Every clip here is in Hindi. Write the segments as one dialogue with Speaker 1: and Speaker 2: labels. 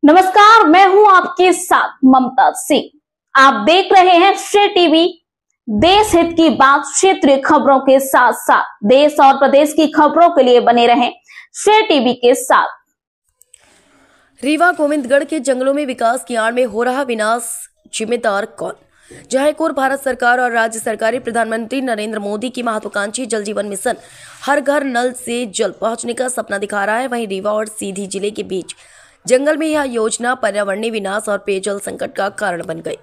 Speaker 1: नमस्कार, मैं हूं आपके साथ ममता सिंह। आप देख रहे हैं श्रेय टीवी। देश हित की बात, क्षेत्रीय खबरों के साथ साथ देश और प्रदेश की खबरों के लिए बने रहें श्रेय टीवी के साथ।
Speaker 2: रीवा गोविंदगढ़ के जंगलों में विकास की आड़ में हो रहा विनाश जिम्मेदार कौन? जहां एक ओर भारत सरकार और राज्य सरकारें प्रधानमंत्री नरेंद्र मोदी की महत्वाकांक्षी जल जीवन मिशन हर घर नल से जल पहुंचने का सपना दिखा रहा है, वहीं रीवा और सीधी जिले के बीच जंगल में यह योजना पर्यावरणीय विनाश और पेयजल संकट का कारण बन गई।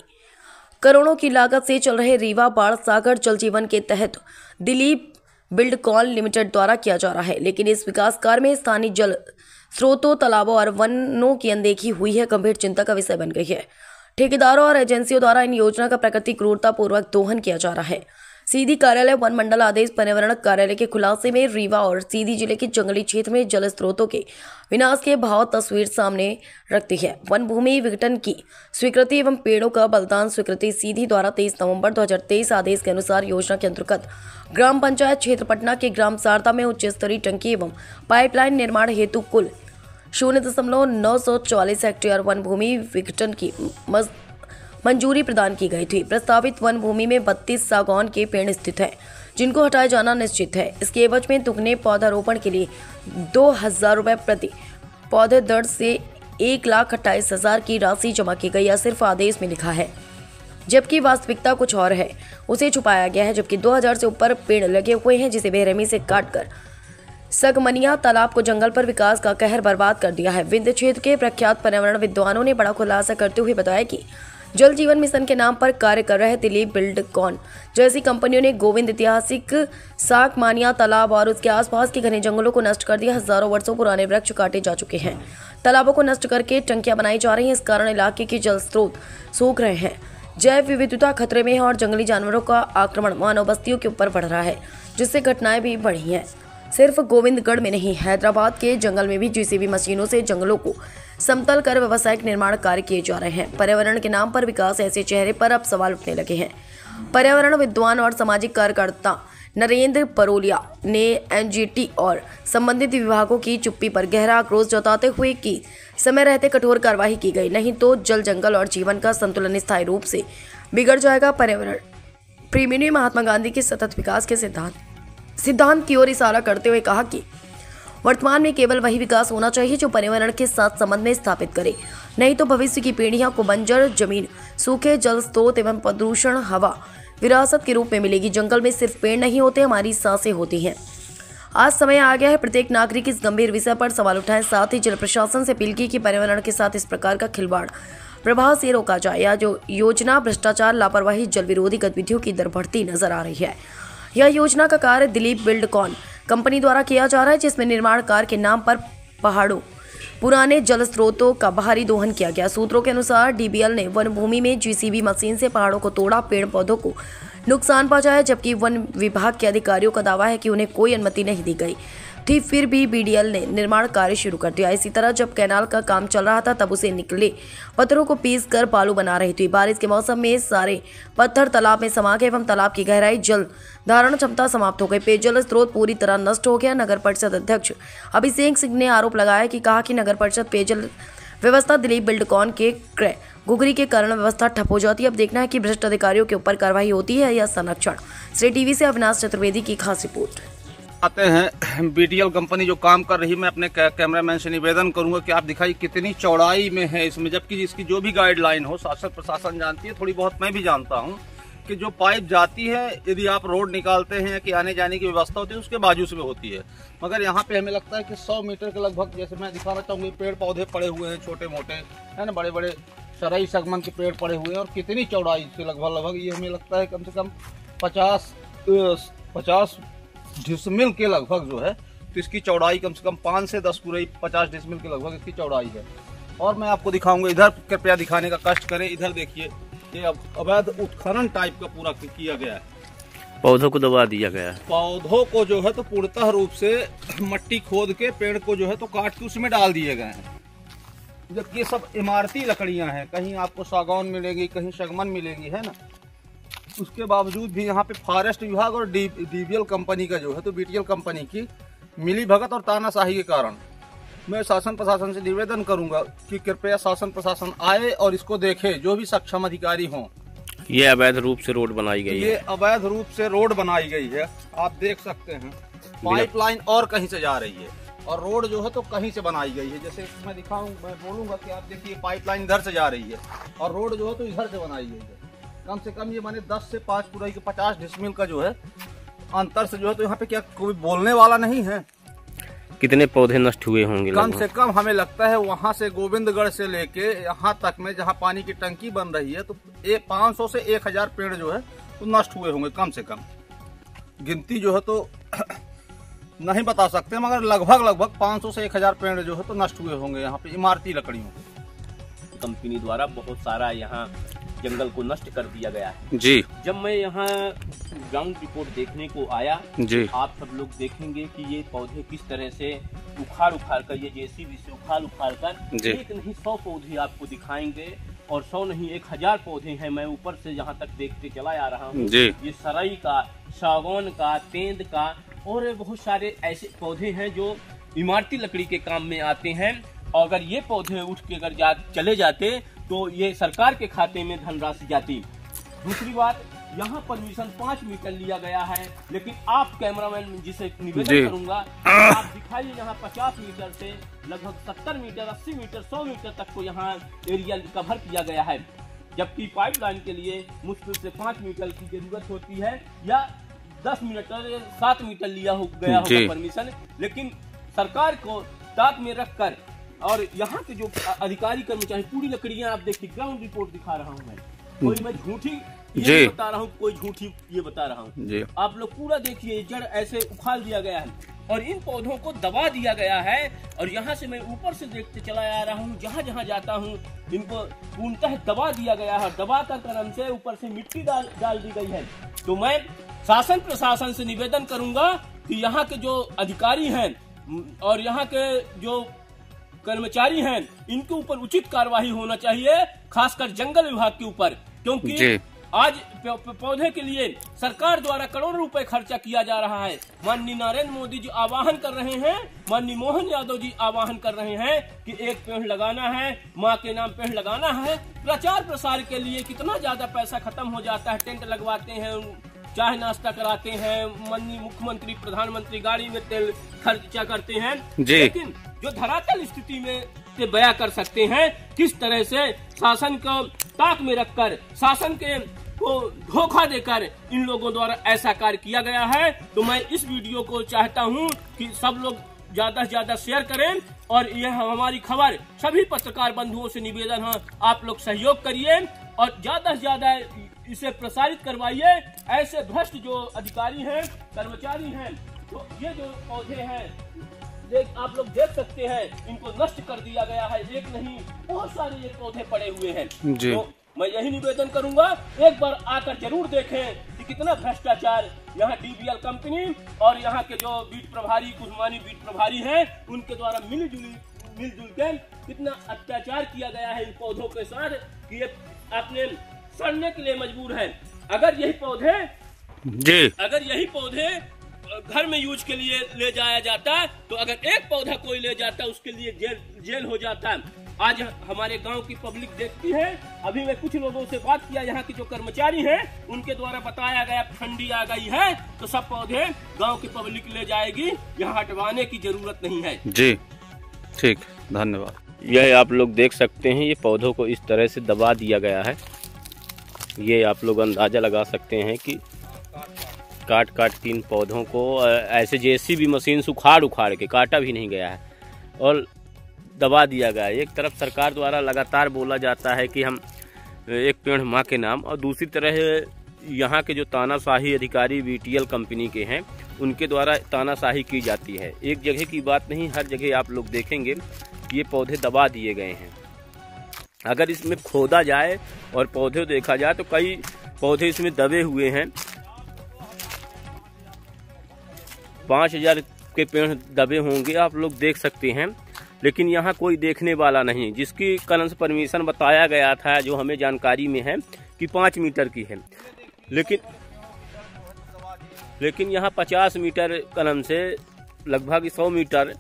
Speaker 2: करोड़ों की लागत से चल रहे रीवा बाढ़ सागर जल जीवन के तहत दिलीप बिल्डकॉन लिमिटेड द्वारा किया जा रहा है, लेकिन इस विकास कार्य में स्थानीय जल स्रोतों, तालाबों और वनों की अनदेखी हुई है, गंभीर चिंता का विषय बन गई है। ठेकेदारों और एजेंसियों द्वारा इन योजना का प्राकृतिक क्रूरता पूर्वक दोहन किया जा रहा है। सीधी कार्यालय वन मंडल आदेश पर्यावरण कार्यालय के खुलासे में रीवा और सीधी जिले के जंगली क्षेत्र में जल स्रोतों के विनाश के भाव तस्वीर सामने रखती है। वन भूमि विघटन की स्वीकृति एवं पेड़ों का बलिदान स्वीकृति सीधी द्वारा 23 नवंबर 2023 आदेश के अनुसार योजना के अंतर्गत ग्राम पंचायत क्षेत्र पटना के ग्राम सारदा में उच्च स्तरीय टंकी एवं पाइपलाइन निर्माण हेतु कुल 0.944 हेक्टेयर वन भूमि विघटन की मंजूरी प्रदान की गई थी। प्रस्तावित वन भूमि में 32 सागौन के पेड़ स्थित हैं, जिनको हटाया जाना निश्चित है। इसके एवज में दुगने पौधारोपण के लिए 2,000 रुपये प्रति पौधे दर से 1,28,000 की राशि जमा की गई। यह सिर्फ आदेश में लिखा है, जबकि वास्तविकता कुछ और है। उसे छुपाया गया है, जबकि 2000 से ऊपर पेड़ लगे हुए हैं, जिसे बेरहमी से काटकर सगमनिया तालाब को जंगल पर विकास का कहर बर्बाद कर दिया है। विंध्य क्षेत्र के प्रख्यात पर्यावरण विद्वानों ने बड़ा खुलासा करते हुए बताया कि जल जीवन मिशन के नाम पर कार्य कर रहे दिलीप बिल्डकॉन जैसी कंपनियों ने गोविंद ऐतिहासिक सागमानिया तालाब और उसके आसपास के घने जंगलों को नष्ट कर दिया। हजारों वर्षों पुराने वृक्ष काटे जा चुके हैं, तालाबों को नष्ट करके टंकियां बनाई जा रही हैं। इस कारण इलाके के जल स्रोत सूख रहे हैं, जैव विविधता खतरे में है और जंगली जानवरों का आक्रमण मानव बस्तियों के ऊपर बढ़ रहा है, जिससे घटनाएं भी बढ़ी हैं। सिर्फ गोविंदगढ़ में नहीं, हैदराबाद के जंगल में भी जेसीबी मशीनों से जंगलों को समतल कर व्यावसायिक निर्माण कार्य किए जा रहे हैं। पर्यावरण के नाम पर विकास, ऐसे चेहरे पर अब सवाल उठने लगे हैं। पर्यावरण विद्वान और सामाजिक कार्यकर्ता नरेंद्र परोलिया ने एनजीटी और संबंधित विभागों की चुप्पी पर गहरा आक्रोश जताते हुए कि समय रहते कठोर कार्रवाई की गई, नहीं तो जल, जंगल और जीवन का संतुलन स्थायी रूप से बिगड़ जाएगा। पर्यावरण प्रेमी ने महात्मा गांधी के सतत विकास के सिद्धांत की ओर इशारा करते हुए कहा कि वर्तमान में केवल वही विकास होना चाहिए जो पर्यावरण के साथ संबंध में स्थापित करे, नहीं तो भविष्य की पीढ़ियों को बंजर जमीन, सूखे जल स्रोत एवं प्रदूषण हवा विरासत के रूप में मिलेगी। जंगल में सिर्फ पेड़ नहीं होते, हमारी सांसें होती हैं। आज समय आ गया है प्रत्येक नागरिक इस गंभीर विषय पर सवाल उठाए। साथ ही जल प्रशासन से अपील की कि पर्यावरण के साथ इस प्रकार का खिलवाड़ प्रभाव से रोका जाए। या जो योजना भ्रष्टाचार, लापरवाही, जल विरोधी गतिविधियों की दर बढ़ती नजर आ रही है। यह योजना का कार्य दिलीप बिल्डकॉन कंपनी द्वारा किया जा रहा है, जिसमें निर्माण कार्य के नाम पर पहाड़ों पुराने जल स्रोतों का बाहरी दोहन किया गया। सूत्रों के अनुसार डीबीएल ने वन भूमि में जेसीबी मशीन से पहाड़ों को तोड़ा, पेड़ पौधों को नुकसान पहुंचाया, जबकि वन विभाग के अधिकारियों का दावा है कि उन्हें कोई अनुमति नहीं दी गई थी। फिर भी बीडीएल ने निर्माण कार्य शुरू कर दिया। इसी तरह जब कैनाल का काम चल रहा था, तब उसे निकले पत्थरों को पीस कर बालू बना रही थी। बारिश के मौसम में सारे पत्थर तालाब में समा गए एवं तालाब की गहराई, जल धारण क्षमता समाप्त हो गई। पेयजल स्रोत पूरी तरह नष्ट हो गया। नगर परिषद अध्यक्ष अभिषेक सिंह ने आरोप लगाया कि कहा कि नगर परिषद पेयजल व्यवस्था दिलीप बिल्डकॉन के क्रय गुगरी के कारण व्यवस्था ठप हो जाती है। अब देखना है कि भ्रष्ट अधिकारियों के ऊपर कार्रवाई होती है या संरक्षण। श्रेय टीवी से अविनाश चतुर्वेदी की खास रिपोर्ट।
Speaker 3: आते हैं बीडीएल कंपनी जो काम कर रही, मैं अपने कैमरामैन से निवेदन करूंगा कि आप दिखाइए कितनी चौड़ाई में है इसमें, जबकि इसकी जो भी गाइडलाइन हो शासन प्रशासन जानती है, थोड़ी बहुत मैं भी जानता हूं कि जो पाइप जाती है, यदि आप रोड निकालते हैं कि आने जाने की व्यवस्था होती है, उसके बाजू से होती है। मगर यहाँ पे हमें लगता है कि 100 मीटर के लगभग, जैसे मैं दिखाना चाहूँगी, पेड़ पौधे पड़े हुए हैं, छोटे मोटे है ना, बड़े बड़े सराई सगमन के पेड़ पड़े हुए हैं। और कितनी चौड़ाई से लगभग ये हमें लगता है कम से कम 50 डिसमिल के लगभग जो है, तो इसकी चौड़ाई कम से कम 5 से 10 पूरे 50 डिसमिल के लगभग इसकी चौड़ाई है। और मैं आपको दिखाऊंगा, इधर कृपया दिखाने का कष्ट करें। इधर देखिए, ये अवैध उत्खनन टाइप का पूरा किया गया है।
Speaker 4: पौधों को दबा दिया गया है।
Speaker 3: पौधों को जो है तो पूर्णतः रूप से मट्टी खोद के पेड़ को जो है तो काट के उसमें डाल दिए गए हैं। जबकि ये सब इमारती लकड़ियां हैं, कहीं आपको सागौन मिलेगी, कहीं शगमन मिलेगी, है ना। उसके बावजूद भी यहाँ पे फॉरेस्ट विभाग और डीबीएल कंपनी का जो है तो बीटीएल कंपनी की मिली भगत और तानाशाही के कारण मैं शासन प्रशासन से निवेदन करूंगा कि कृपया शासन प्रशासन आए और इसको देखे, जो भी सक्षम अधिकारी हों।
Speaker 4: ये अवैध रूप से रोड बनाई गई है।
Speaker 3: ये अवैध रूप से रोड बनाई गई है, आप देख सकते हैं। पाइपलाइन और कहीं से जा रही है और रोड जो है तो कहीं से बनाई गई है। जैसे मैं दिखाऊं, मैं बोलूंगा कि आप देखिए पाइपलाइन इधर से जा रही है और रोड जो है तो इधर से बनाई गई है। कम से कम ये माने 10 से 5 पूरा 50 डिसमिल का जो है अंतर से जो है तो यहाँ पे क्या कोई बोलने वाला नहीं है।
Speaker 4: कितने पौधे नष्ट हुए होंगे?
Speaker 3: कम से कम हमें लगता है वहाँ से गोविंदगढ़ से लेके यहाँ तक में जहाँ पानी की टंकी बन रही है तो 500 से 1000 पेड़ जो है तो नष्ट हुए होंगे कम से कम। गिनती जो है तो नहीं बता सकते मगर लगभग 500 से 1000 पेड़ जो है तो नष्ट हुए होंगे यहाँ पे इमारती लकड़ियों।
Speaker 5: कंपनी द्वारा बहुत सारा यहाँ जंगल को नष्ट कर दिया गया है
Speaker 4: जी।
Speaker 5: जब मैं यहाँ ग्राउंड रिपोर्ट देखने को आया
Speaker 4: जी,
Speaker 5: आप सब लोग देखेंगे कि ये पौधे किस तरह से उखाड़ कर ये जेसीबी से उखाड़ कर एक नहीं 100 पौधे आपको दिखाएंगे और 100 नहीं 1000 पौधे हैं। मैं ऊपर से यहाँ तक देखते चला आ रहा हूँ। ये सराई का, सागौन का, तेंद का और बहुत सारे ऐसे पौधे हैं जो इमारती लकड़ी के काम में आते हैं। और अगर ये पौधे उठ के अगर चले जाते तो ये सरकार के खाते में धनराशि जाती। दूसरी बात, यहाँ परमिशन 5 मीटर लिया गया है, लेकिन आप कैमरामैन जिसे निवेदन करूंगा आप दिखाइए यहाँ 50 मीटर से लगभग 70 मीटर, 80 मीटर, 100 मीटर तक को यहाँ एरिया कवर किया गया है। जबकि पाइपलाइन के लिए मुश्किल से 5 मीटर की जरूरत होती है या 10 मीटर 7 मीटर लिया गया होगा परमिशन। लेकिन सरकार को ताक में रखकर और यहाँ के जो अधिकारी कर्मचारी पूरी लकड़ियां आप देखिए, ग्राउंड रिपोर्ट दिखा रहा हूँ मैं, कोई मैं झूठी ये बता रहा हूँ, कोई झूठी ये बता रहा हूँ। आप लोग पूरा देखिए, जड़ ऐसे उखाड़ दिया गया है और इन पौधों को दबा दिया गया है। और यहाँ से मैं ऊपर से देखते चला आ रहा हूँ, जहाँ जहाँ जाता हूँ इनको पूर्णतः दबा दिया गया है। दबा कर क्रम से ऊपर से मिट्टी डाल दी गई है। तो मैं शासन प्रशासन से निवेदन करूंगा कि यहाँ के जो अधिकारी हैं और यहाँ के जो कर्मचारी हैं इनके ऊपर उचित कार्रवाई होना चाहिए, खासकर जंगल विभाग के ऊपर, क्योंकि आज पौधे के लिए सरकार द्वारा करोड़ों रुपए खर्चा किया जा रहा है। माननीय नरेंद्र मोदी जी आह्वान कर रहे हैं, माननीय मोहन यादव जी आह्वान कर रहे हैं कि एक पेड़ लगाना है, माँ के नाम पेड़ लगाना है। प्रचार प्रसार के लिए कितना ज्यादा पैसा खत्म हो जाता है, टेंट लगवाते हैं, चाय नाश्ता कराते हैं, माननीय मुख्यमंत्री प्रधानमंत्री गाड़ी में तेल खर्चा करते हैं, लेकिन जो धरातल स्थिति में से बयां कर सकते हैं किस तरह से शासन को ताक में रखकर शासन के को धोखा देकर इन लोगों द्वारा ऐसा कार्य किया गया है। तो मैं इस वीडियो को चाहता हूं कि सब लोग ज्यादा से ज्यादा शेयर करें और यह हमारी खबर सभी पत्रकार बंधुओं से निवेदन है, आप लोग सहयोग करिए और ज्यादा से ज्यादा इसे प्रसारित करवाइए। ऐसे भ्रष्ट जो अधिकारी हैं, कर्मचारी हैं, तो ये जो पौधे हैं आप लोग देख सकते हैं, इनको नष्ट कर दिया गया है। एक नहीं बहुत सारे ये पौधे पड़े हुए हैं। तो मैं यही निवेदन करूंगा, एक बार आकर जरूर देखें कि कितना भ्रष्टाचार यहाँ डीबीएल कंपनी और यहाँ के जो बीट प्रभारी, कुमानी बीट प्रभारी हैं, उनके द्वारा मिलजुल के कितना अत्याचार किया गया है इन पौधों के साथ कि ये अपने सड़ने के लिए मजबूर है। अगर यही पौधे घर में यूज के लिए ले जाया जाता, तो अगर एक पौधा कोई ले जाता उसके लिए जेल हो जाता। आज हमारे गांव की पब्लिक देखती है। अभी मैं कुछ लोगों से बात किया, यहाँ के जो कर्मचारी हैं उनके द्वारा बताया गया ठंडी आ गई है तो सब पौधे गांव की पब्लिक ले जाएगी, यहाँ हटवाने की जरूरत नहीं है।
Speaker 4: जी ठीक, धन्यवाद। यह आप लोग देख सकते हैं, ये पौधों को इस तरह से दबा दिया गया है। ये आप लोग अंदाजा लगा सकते हैं कि काट के इन पौधों को ऐसे जेसीबी मशीन से उखाड़ के, काटा भी नहीं गया है और दबा दिया गया है। एक तरफ सरकार द्वारा लगातार बोला जाता है कि हम एक पेड़ माँ के नाम, और दूसरी तरह यहाँ के जो तानाशाही अधिकारी बीटीएल कंपनी के हैं उनके द्वारा तानाशाही की जाती है। एक जगह की बात नहीं, हर जगह आप लोग देखेंगे ये पौधे दबा दिए गए हैं। अगर इसमें खोदा जाए और पौधे देखा जाए तो कई पौधे इसमें दबे हुए हैं। 5000 के पेड़ दबे होंगे, आप लोग देख सकते हैं, लेकिन यहाँ कोई देखने वाला नहीं। जिसकी कलम से परमिशन बताया गया था, जो हमें जानकारी में है कि 5 मीटर की है, लेकिन यहाँ 50 मीटर कलम से लगभग 100 मीटर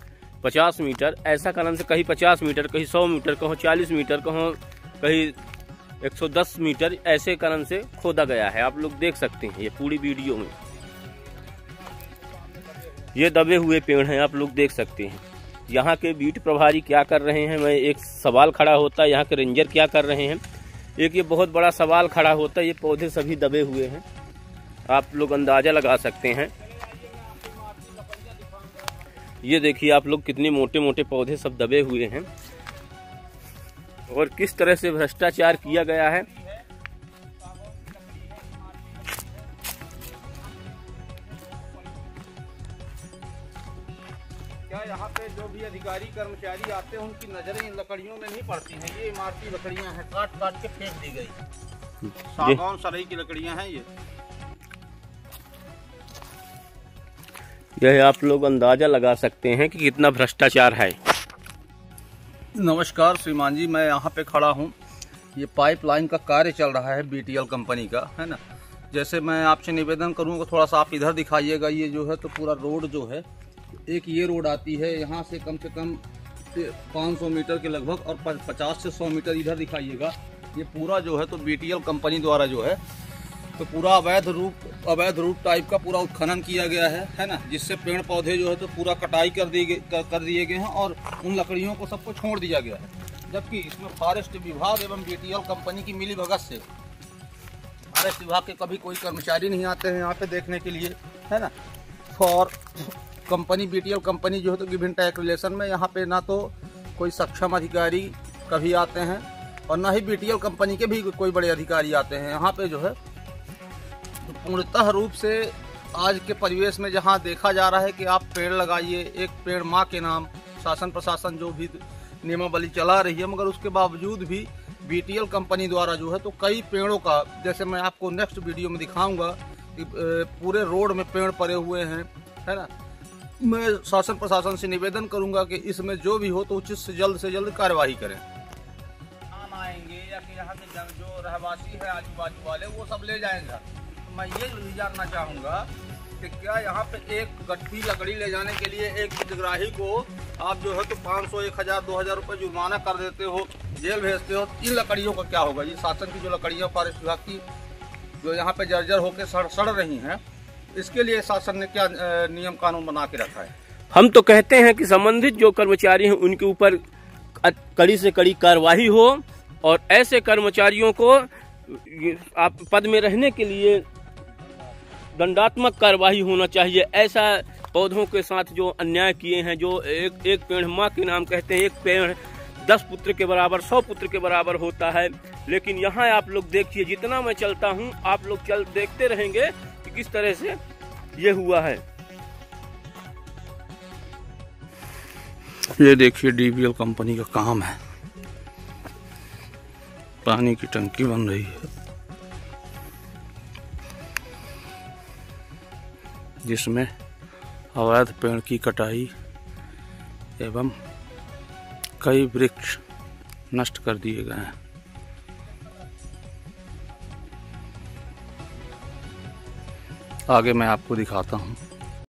Speaker 4: 50 मीटर, ऐसा कलम से कहीं 50 मीटर, कहीं 100 मीटर, कहीं 40 मीटर, कहीं 110 मीटर, ऐसे कलम से खोदा गया है। आप लोग देख सकते हैं ये पूरी वीडियो में। ये दबे हुए पेड़ हैं, आप लोग देख सकते हैं। यहाँ के बीट प्रभारी क्या कर रहे हैं, मैं एक सवाल खड़ा होता है, यहाँ के रेंजर क्या कर रहे हैं, एक ये बहुत बड़ा सवाल खड़ा होता है। ये पौधे सभी दबे हुए हैं, आप लोग अंदाजा लगा सकते हैं। ये देखिए आप लोग कितने मोटे मोटे पौधे सब दबे हुए हैं और किस तरह से भ्रष्टाचार किया गया है।
Speaker 3: क्या यहाँ पे जो भी अधिकारी कर्मचारी आते हैं उनकी नजरें इन लकड़ियों में नहीं पड़ती हैं? ये इमारती लकड़ियाँ हैं, काट काट के फेंक दी गई। सागौन सराई की लकड़ियाँ हैं ये।
Speaker 4: यह आप लोग अंदाजा लगा सकते हैं कि कितना भ्रष्टाचार है।
Speaker 3: नमस्कार श्रीमान जी, मैं यहाँ पे खड़ा हूँ। ये पाइपलाइन का कार्य चल रहा है BTL कंपनी का, है ना। जैसे मैं आपसे निवेदन करूँगा, थोड़ा सा आप इधर दिखाइएगा। ये जो है तो पूरा रोड जो है, एक ये रोड आती है यहाँ से कम 500 मीटर के लगभग, और 50 से 100 मीटर इधर दिखाइएगा। ये पूरा जो है तो BTL कंपनी द्वारा जो है तो पूरा अवैध रूप टाइप का पूरा उत्खनन किया गया है ना, जिससे पेड़ पौधे जो है तो पूरा कटाई कर दिए गए हैं और उन लकड़ियों को सबको छोड़ दिया गया है। जबकि इसमें फॉरेस्ट विभाग एवं BTL कंपनी की मिलीभगत से फॉरेस्ट विभाग के कभी कोई कर्मचारी नहीं आते हैं यहाँ पे देखने के लिए, है ना। और कंपनी BTL कंपनी जो है तो गिवन टैक्स रिलेशन में यहाँ पे ना तो कोई सक्षम अधिकारी कभी आते हैं और ना ही BTL कंपनी के भी कोई बड़े अधिकारी आते हैं यहाँ पे। जो है तो पूर्णतः रूप से आज के परिवेश में जहाँ देखा जा रहा है कि आप पेड़ लगाइए, एक पेड़ माँ के नाम, शासन प्रशासन जो भी नियमावली चला रही है, मगर उसके बावजूद भी BTL कंपनी द्वारा जो है तो कई पेड़ों का, जैसे मैं आपको नेक्स्ट वीडियो में दिखाऊंगा कि पूरे रोड में पेड़ पड़े हुए हैं, है ना। मैं शासन प्रशासन से निवेदन करूंगा कि इसमें जो भी हो तो उचित से जल्द कार्यवाही करें। आएंगे या कि यहाँ के जो रहवासी है आजू बाजू वाले वो सब ले जाएंगे। तो मैं ये जानना चाहूँगा कि क्या यहाँ पे एक गट्ठी लकड़ी ले जाने के लिए एक हितग्राही को आप जो है तो 500, 1000, 2000 रुपये जुर्माना कर देते हो, जेल भेजते हो। इन लकड़ियों का क्या होगा? ये शासन की जो लकड़ियाँ फॉरेस्ट विभाग की जो यहाँ पे जर्जर होकर सड़ रही हैं, इसके लिए शासन ने क्या नियम कानून बना के रखा है?
Speaker 4: हम तो कहते हैं कि संबंधित जो कर्मचारी हैं उनके ऊपर कड़ी से कड़ी कार्रवाई हो और ऐसे कर्मचारियों को आप पद में रहने के लिए दंडात्मक कार्रवाई होना चाहिए। ऐसा पौधों के साथ जो अन्याय किए हैं, जो एक पेड़ माँ के नाम कहते हैं, एक पेड़ 10 पुत्र के बराबर, 100 पुत्र के बराबर होता है। लेकिन यहाँ आप लोग देखिए, जितना मैं चलता हूँ आप लोग देखते रहेंगे कि किस तरह से ये हुआ है।
Speaker 3: ये देखिए DBL कंपनी का काम है, पानी की टंकी बन रही है जिसमें अवैध पेड़ की कटाई एवं कई वृक्ष नष्ट कर दिए गए हैं। आगे मैं आपको दिखाता हूँ।